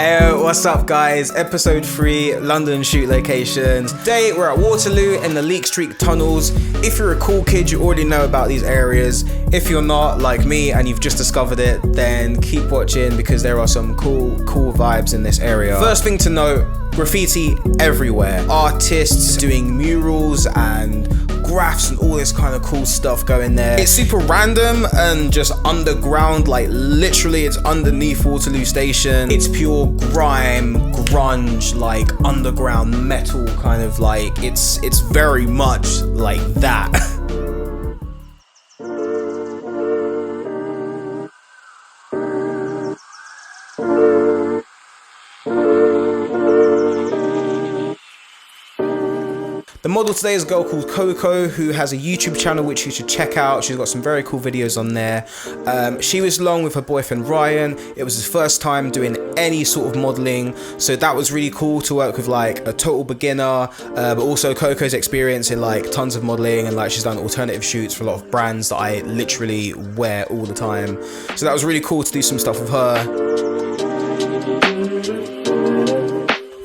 Hey, what's up guys? Episode 3, London shoot locations. Today we're at Waterloo in the Leake tunnels. If you're a cool kid, you already know about these areas. If you're not, like me, and you've just discovered it, then keep watching because there are some cool vibes in this area. First thing to note, graffiti everywhere. Artists doing murals and graphs and all this kind of cool stuff going there. It's super random and just underground, like literally it's underneath Waterloo station. It's pure grime, grunge, like underground metal kind of like, it's very much like that. The model today is a girl called Coco who has a YouTube channel which you should check out. She's got some very cool videos on there. She was along with her boyfriend Ryan. It was his first time doing any sort of modeling, so that was really cool to work with like a total beginner, but also Coco's experience in like tons of modeling, and like she's done alternative shoots for a lot of brands that I literally wear all the time. So that was really cool to do some stuff with her.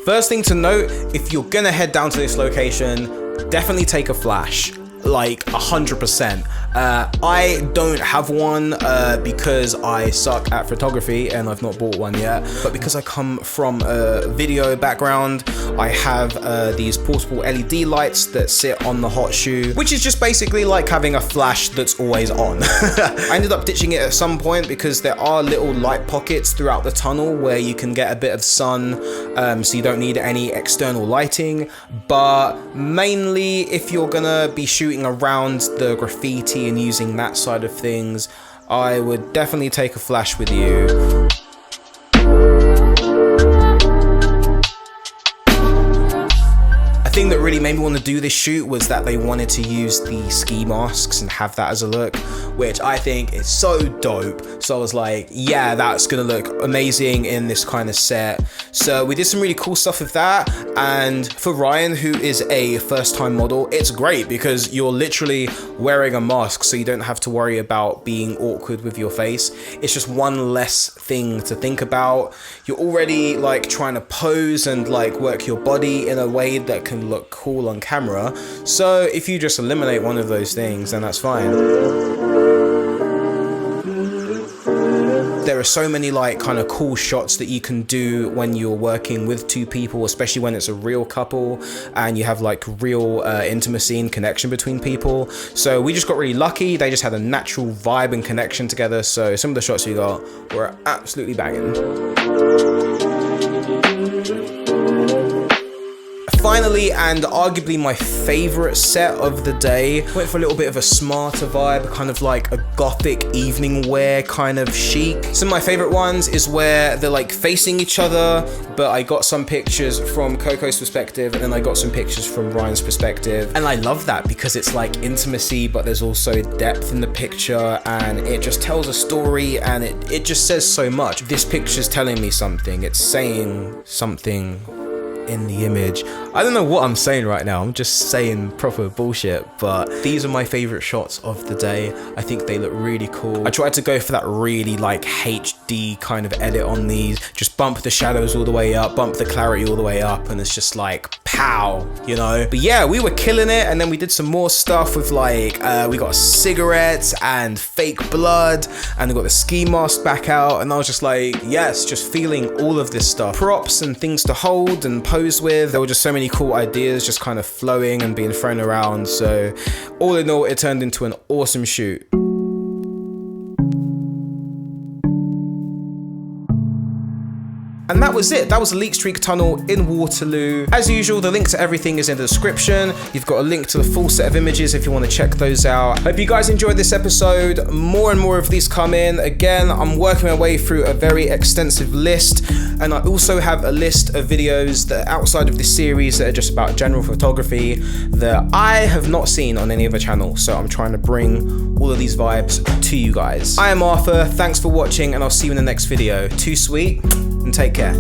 First thing to note, if you're gonna head down to this location, definitely take a flash, like 100%. I don't have one because I suck at photography and I've not bought one yet, but because I come from a video background, I have these portable LED lights that sit on the hot shoe, which is just basically like having a flash that's always on. I ended up ditching it at some point because there are little light pockets throughout the tunnel where you can get a bit of sun, so you don't need any external lighting, but mainly if you're gonna be shooting around the graffiti and using that side of things, I would definitely take a flash with you. The thing that really made me want to do this shoot was that they wanted to use the ski masks and have that as a look, which I think is so dope. So I was like, yeah, that's gonna look amazing in this kind of set. So we did some really cool stuff with that. And for Ryan, who is a first-time model, it's great because you're literally wearing a mask, so you don't have to worry about being awkward with your face. It's just one less thing to think about. You're already like trying to pose and like work your body in a way that can look cool on camera, so if you just eliminate one of those things, then that's fine. There are so many like kind of cool shots that you can do when you're working with two people, especially when it's a real couple and you have like real intimacy and connection between people. So we just got really lucky. They just had a natural vibe and connection together, so some of the shots we got were absolutely banging. Finally, and arguably my favorite set of the day, went for a little bit of a smarter vibe, kind of like a gothic evening wear kind of chic. Some of my favorite ones is where they're like facing each other, but I got some pictures from Coco's perspective and then I got some pictures from Ryan's perspective. And I love that because it's like intimacy, but there's also depth in the picture and it just tells a story and it just says so much. This picture's telling me something, it's saying something in the image. I don't know what I'm saying right now, I'm just saying proper bullshit, but these are my favorite shots of the day. I think they look really cool. I tried to go for that really like HD kind of edit on these, just bump the shadows all the way up, bump the clarity all the way up, and it's just like pow, you know? But yeah, we were killing it, and then we did some more stuff with like, we got cigarettes and fake blood, and we got the ski mask back out, and I was just like, yes, just feeling all of this stuff. Props and things to hold and pose with. There were just so many cool ideas just kind of flowing and being thrown around. So all in all, it turned into an awesome shoot. And that was it. That was the Leake tunnel in Waterloo. As usual, the link to everything is in the description. You've got a link to the full set of images if you want to check those out. Hope you guys enjoyed this episode. More and more of these come in. Again, I'm working my way through a very extensive list, and I also have a list of videos that are outside of this series that are just about general photography that I have not seen on any other channel. So I'm trying to bring all of these vibes to you guys. I am Arthur. Thanks for watching, and I'll see you in the next video. Too sweet, and take care.